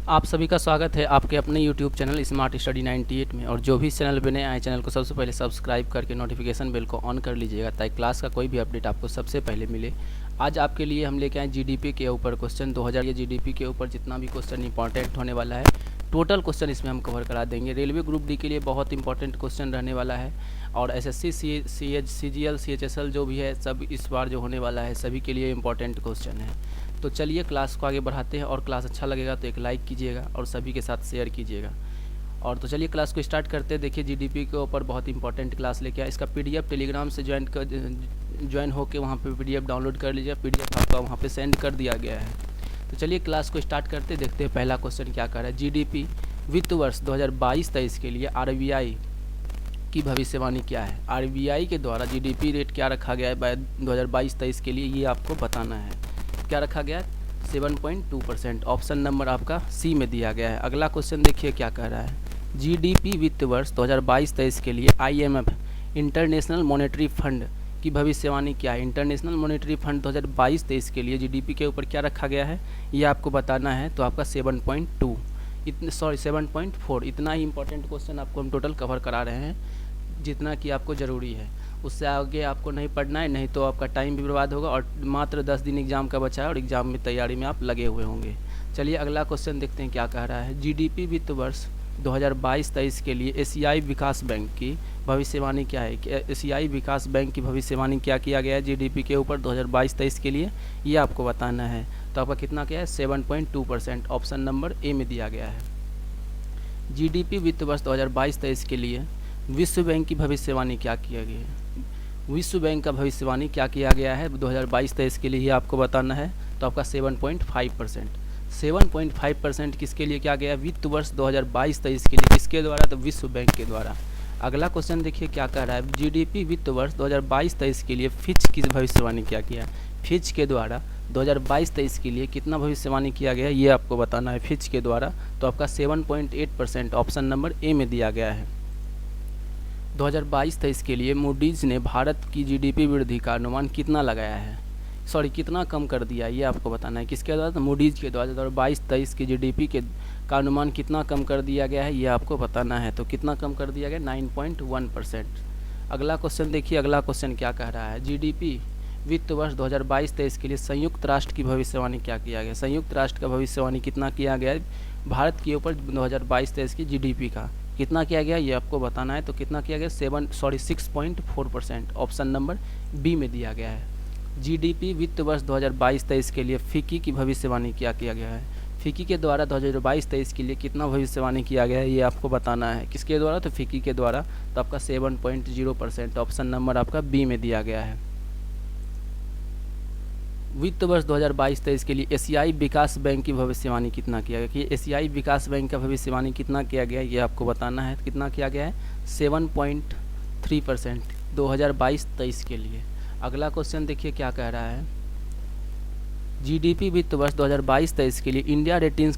आप सभी का स्वागत है आपके अपने YouTube चैनल स्मार्ट स्टडी 98 में। और जो भी इस चैनल पर नए आए चैनल को सबसे पहले सब्सक्राइब करके नोटिफिकेशन बेल को ऑन कर लीजिएगा ताकि क्लास का कोई भी अपडेट आपको सबसे पहले मिले। आज आपके लिए हम लेके आए जीडीपी के ऊपर क्वेश्चन 2000 ये जीडीपी के ऊपर जितना भी क्वेश्चन इंपॉर्टेंट होने वाला है टोटल क्वेश्चन इसमें हम कवर करा देंगे। रेलवे ग्रुप डी के लिए बहुत इंपॉर्टेंट क्वेश्चन रहने वाला है और एसएससी सीजीएल सीएचएसएल जो भी है सब इस बार जो होने वाला है सभी के लिए इंपॉर्टेंट क्वेश्चन है। तो चलिए क्लास को आगे बढ़ाते हैं और क्लास अच्छा लगेगा तो एक लाइक कीजिएगा और सभी के साथ शेयर कीजिएगा। और तो चलिए क्लास को स्टार्ट करते हैं। देखिए जीडीपी के ऊपर बहुत इंपॉर्टेंट क्लास लेके आया। इसका पीडीएफ टेलीग्राम से ज्वाइन होकर वहाँ पे पीडीएफ डाउनलोड कर लीजिए। पीडीएफ आपका वहाँ पे सेंड कर दिया गया है। तो चलिए क्लास को स्टार्ट करते देखते हैं पहला क्वेश्चन क्या कर रहा है। जीडीपी वित्त वर्ष 2022-23 के लिए आरबीआई की भविष्यवाणी क्या है। आरबीआई के द्वारा जीडीपी रेट क्या रखा गया है 2022-23 के लिए, ये आपको बताना है। क्या रखा गया है 7.2%। ऑप्शन नंबर आपका सी में दिया गया है। अगला क्वेश्चन देखिए क्या कह रहा है। जीडीपी वित्त वर्ष 2022-23 के लिए आईएमएफ इंटरनेशनल मॉनेटरी फंड की भविष्यवाणी क्या है। इंटरनेशनल मॉनेटरी फंड 2022-23 के लिए जीडीपी के ऊपर क्या रखा गया है ये आपको बताना है। तो आपका 7.4 इतना ही इंपॉर्टेंट क्वेश्चन आपको हम टोटल कवर करा रहे हैं जितना कि आपको ज़रूरी है। उससे आगे आपको नहीं पढ़ना है, नहीं तो आपका टाइम भी बर्बाद होगा और मात्र 10 दिन एग्ज़ाम का बचा है और एग्ज़ाम में तैयारी में आप लगे हुए होंगे। चलिए अगला क्वेश्चन देखते हैं क्या कह रहा है। जीडीपी वित्त वर्ष 2022-23 के लिए एशियाई विकास बैंक की भविष्यवाणी क्या है। एशियाई विकास बैंक की भविष्यवाणी क्या किया गया है जीडीपी के ऊपर 2022-23 के लिए, ये आपको बताना है। तो आपका कितना क्या है 7.2%। ऑप्शन नंबर ए में दिया गया है। जीडीपी वित्त वर्ष 2022-23 के लिए विश्व बैंक की भविष्यवाणी क्या किया गया है। विश्व बैंक का भविष्यवाणी क्या किया गया है 2022-23 के लिए, ये आपको बताना है। तो आपका 7.5%। 7.5% किसके लिए क्या गया वित्त वर्ष 2022-23 के लिए, किसके द्वारा, तो विश्व बैंक के द्वारा। अगला क्वेश्चन देखिए क्या कह रहा है। जीडीपी वित्त वर्ष 2022-23 के लिए फिच की भविष्यवाणी क्या किया। फिच के द्वारा 2022-23 के लिए कितना भविष्यवाणी किया गया ये आपको बताना है फिच के द्वारा। तो आपका 7.8%। ऑप्शन नंबर ए में दिया गया है। 2022-23 के लिए मूडीज ने भारत की जीडीपी वृद्धि का अनुमान कितना लगाया है, कितना कम कर दिया ये आपको बताना है। किसके द्वारा, तो मूडीज के द्वारा 2022-23 की जीडीपी का अनुमान कितना कम कर दिया गया है ये आपको बताना है। तो कितना कम कर दिया गया 9.1%। अगला क्वेश्चन देखिए। अगला क्वेश्चन क्या कह रहा है। जीडीपी वित्त वर्ष 2022-23 के लिए संयुक्त राष्ट्र की भविष्यवाणी क्या किया गया। संयुक्त राष्ट्र का भविष्यवाणी कितना किया गया भारत के ऊपर 2022-23 की जीडीपी का कितना किया गया ये आपको बताना है। तो कितना किया गया 6.4%। ऑप्शन नंबर बी में दिया गया है। जीडीपी वित्त वर्ष 2022-23 के लिए फिकी की भविष्यवाणी क्या किया गया है। फिकी के द्वारा 2022-23 के लिए कितना भविष्यवाणी किया गया है ये आपको बताना है। किसके द्वारा, तो फिकी के द्वारा। तो आपका 7.0%। ऑप्शन नंबर आपका बी में दिया गया है। वित्त वर्ष 2022-23 के लिए एशियाई विकास बैंक की भविष्यवाणी कितना किया गया कि एशियाई विकास बैंक का भविष्यवाणी कितना किया गया ये आपको बताना है। कितना किया गया है 7.3% 2022-23 के लिए। अगला क्वेश्चन देखिए क्या कह रहा है। जीडीपी वित्त वर्ष 2022-23 के लिए इंडिया रेटिंग्स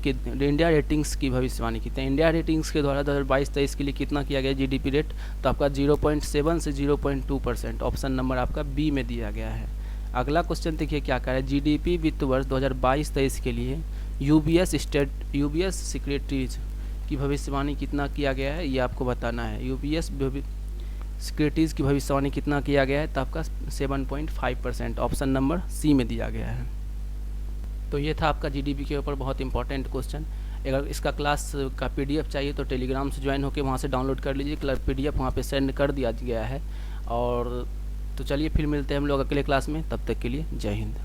की भविष्यवाणी कितनी है। इंडिया रेटिंग्स के द्वारा 2022-23 के लिए कितना किया गया जीडीपी रेट, तो आपका 0.7 से 0.2%। ऑप्शन नंबर आपका बी में दिया गया है। अगला क्वेश्चन देखिए क्या कह रहा है। जीडीपी वित्त वर्ष 2022-23 के लिए यूबीएस सिक्योरिटीज की भविष्यवाणी कितना किया गया है ये आपको बताना है। यूबीएस सिक्योरिटीज़ की भविष्यवाणी कितना किया गया है, तो आपका 7.5%। ऑप्शन नंबर सी में दिया गया है। तो ये था आपका जीडीपी के ऊपर बहुत इंपॉर्टेंट क्वेश्चन। अगर इसका क्लास का पीडीएफ चाहिए तो टेलीग्राम से ज्वाइन होकर वहाँ से डाउनलोड कर लीजिए। पीडीएफ वहाँ पे सेंड कर दिया गया है। और तो चलिए फिर मिलते हैं हम लोग अगले क्लास में, तब तक के लिए जय हिंद।